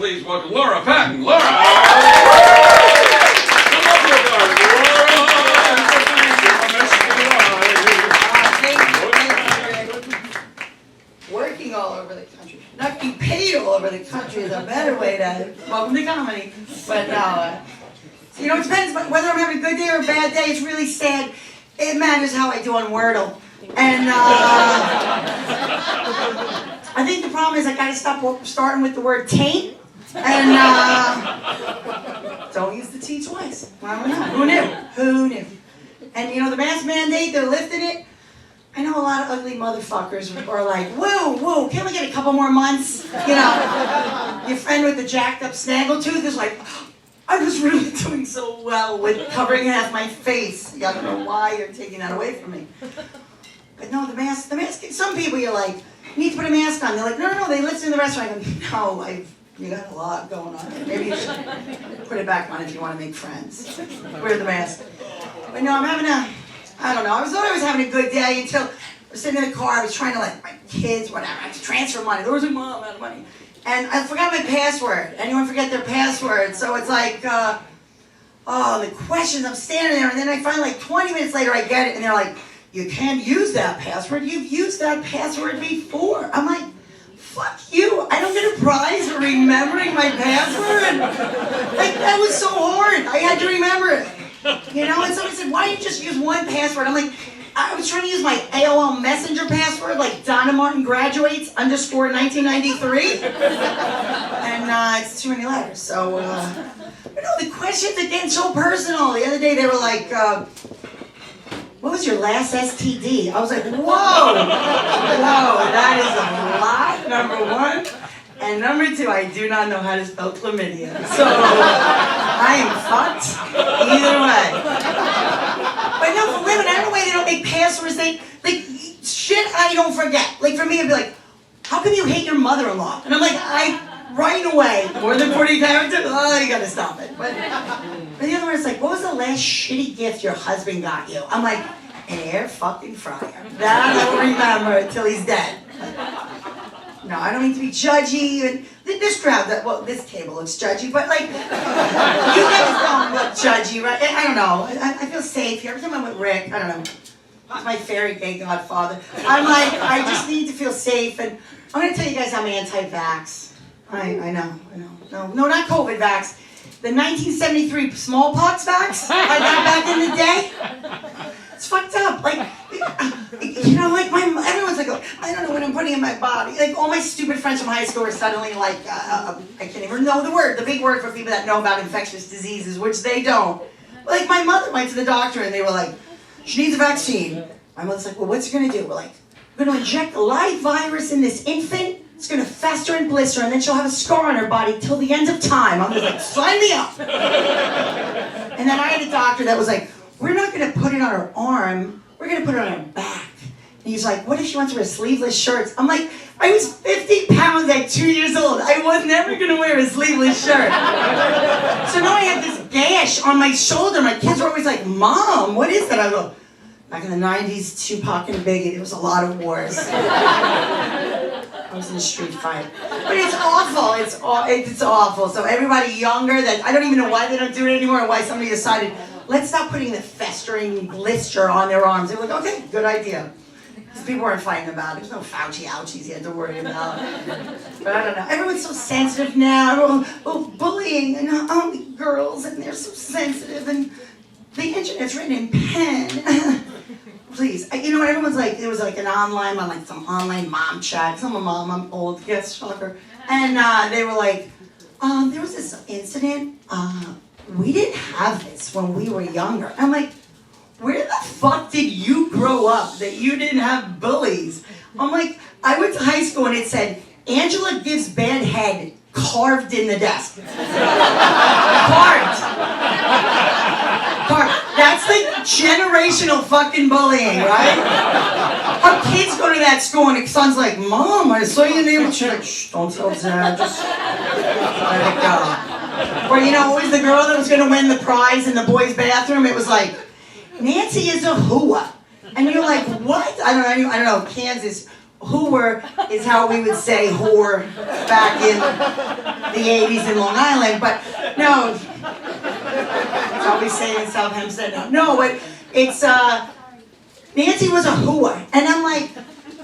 please welcome Laura Patton. Laura! Working all over the country. Not being paid all over the country is a better way to welcome to comedy. But no, you know, it depends whether I'm having a good day or a bad day. It's really sad. It matters how I do on Wordle. And I think the problem is I gotta stop starting with the word taint. And don't use the T twice. I don't know. Who knew? Who knew? And you know, the mask mandate, they're lifting it. I know a lot of ugly motherfuckers are like, whoa, can't we get a couple more months? You know, your friend with the jacked up snaggletooth is like, I was really doing so well with covering half my face. I don't know why you're taking that away from me. But no, the mask, some people you're like, you need to put a mask on. They're like, no, they listen in the restaurant. I go, no, you got a lot going on here. Maybe you should put it back on if you want to make friends. Wear the mask. But no, I'm having I don't know, I thought I was having a good day until I was sitting in the car, I was trying to like, my kids, whatever, I had to transfer money. There was a mom out of money. And I forgot my password. Anyone forget their password? So it's like, the questions, I'm standing there, and then I find like 20 minutes later I get it, and they're like, you can't use that password. You've used that password before. I'm like, fuck you. I don't get a prize for remembering my password. Like, that was so hard. I had to remember it. You know, and somebody said, why don't you just use one password? I'm like, I was trying to use my AOL Messenger password, like Donna Martin graduates _1993. And it's too many letters. So, you know, the questions are getting so personal. The other day they were like, what was your last STD? I was like, whoa, that is a lot, number one. And number two, I do not know how to spell chlamydia. So, I am fucked either way. But no, for women, I don't know why they don't make passwords. They, like, shit I don't forget. Like, for me, it'd be like, how come you hate your mother-in-law? And I'm like, right away, more than 40 characters? Oh, you gotta stop it. But the other one is like, what was the last shitty gift your husband got you? I'm like, an air fucking fryer. That I will remember until he's dead. No, I don't mean to be judgy, and this crowd, this table looks judgy, but like, you guys don't look judgy, right? I don't know, I feel safe here. Every time I'm with Rick, I don't know, he's my fairy gay godfather. I'm like, I just need to feel safe, and I'm gonna tell you guys I'm anti-vax. I know. No, not COVID vax. The 1973 smallpox vax I got back in the day. It's fucked up. Like, you know, like everyone's like, I don't know what I'm putting in my body. Like, all my stupid friends from high school are suddenly like, I can't even know the word, the big word for people that know about infectious diseases, which they don't. Like, my mother went to the doctor and they were like, she needs a vaccine. My mother's like, well, what's it gonna do? We're like, we're gonna inject a live virus in this infant. It's gonna fester and blister, and then she'll have a scar on her body till the end of time. I'm just like, sign me up. And then I had a doctor that was like, we're not gonna put it on her arm, we're gonna put it on her back. And he's like, what if she wants to wear sleeveless shirts? I'm like, I was 50 pounds at 2 years old. I was never gonna wear a sleeveless shirt. So now I have this gash on my shoulder. My kids are always like, Mom, what is that? I go, back in the 90s, Tupac and Biggie, there was a lot of wars. I was in a street fight. But it's awful, it's awful. So everybody younger, that I don't even know why they don't do it anymore, or why somebody decided, let's stop putting the festering blister on their arms. They were like, okay, good idea. Because people weren't fighting about it. There's no Fauci ouchies you had to worry about. But I don't know. Everyone's so sensitive now. Everyone, bullying and girls, and they're so sensitive. And the internet's written in pen. Please. You know what? Everyone's like, there was like an online, on like some online mom chat. I'm a mom, I'm old, yes, shocker. And they were like, there was this incident. We didn't have this when we were younger. I'm like, where the fuck did you grow up that you didn't have bullies? I'm like, I went to high school and it said, Angela gives bad head, carved in the desk. Carved. That's like generational fucking bullying, right? Our kids go to that school and the son's like, Mom, I saw your name. She's like, shh, don't tell Dad, just let it go. Or, you know, always the girl that was going to win the prize in the boys' bathroom, it was like, Nancy is a hooah. And you're like, what? I don't know, Kansas. hooer is how we would say whore back in the 80s in Long Island, but no. That's how we say it in South Hempstead now. No, but it's, Nancy was a hooer. And I'm like,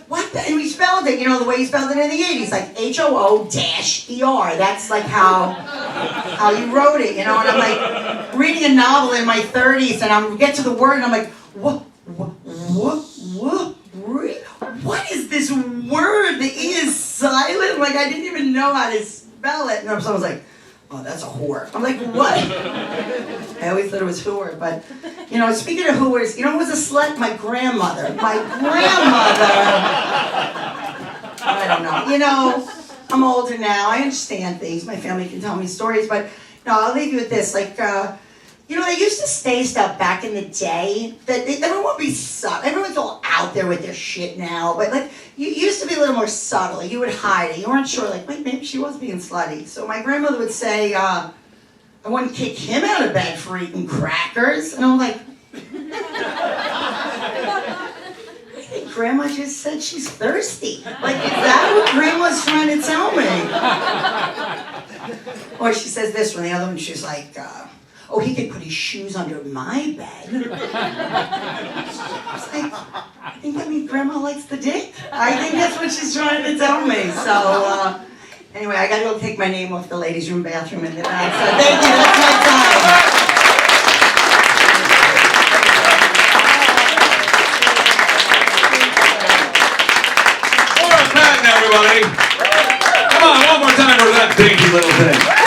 what the? And we spelled it, the way you spelled it in the 80s, like HOO-ER. That's like how you wrote it, And I'm like reading a novel in my 30s, and I get to the word, and I'm like, what is this word? The E is silent. Like, I didn't even know how to spell it. And someone was like, oh, that's a whore. I'm like, what? I always thought it was whore, but, speaking of whores, who was a slut? My grandmother. My grandmother. I don't know. I'm older now. I understand things. My family can tell me stories, but, no, I'll leave you with this. Like, they used to say stuff back in the day that everyone would be subtle. Everyone's all out there with their shit now, but like you used to be a little more subtle. You would hide it. You weren't sure, like, wait, maybe she was being slutty. So my grandmother would say, I wouldn't kick him out of bed for eating crackers. And I'm like, I think Grandma just said she's thirsty. Like, is that what Grandma's trying to tell me? Or she says this one, the other one, she's like, oh, he could put his shoes under my bed. I was like, I think that means Grandma likes the dick. I think that's what she's trying to tell me. So, anyway, I gotta go take my name off the ladies' room bathroom in the back. So thank you, that's my time. Patton, everybody. Come on, one more time for that dainty little thing.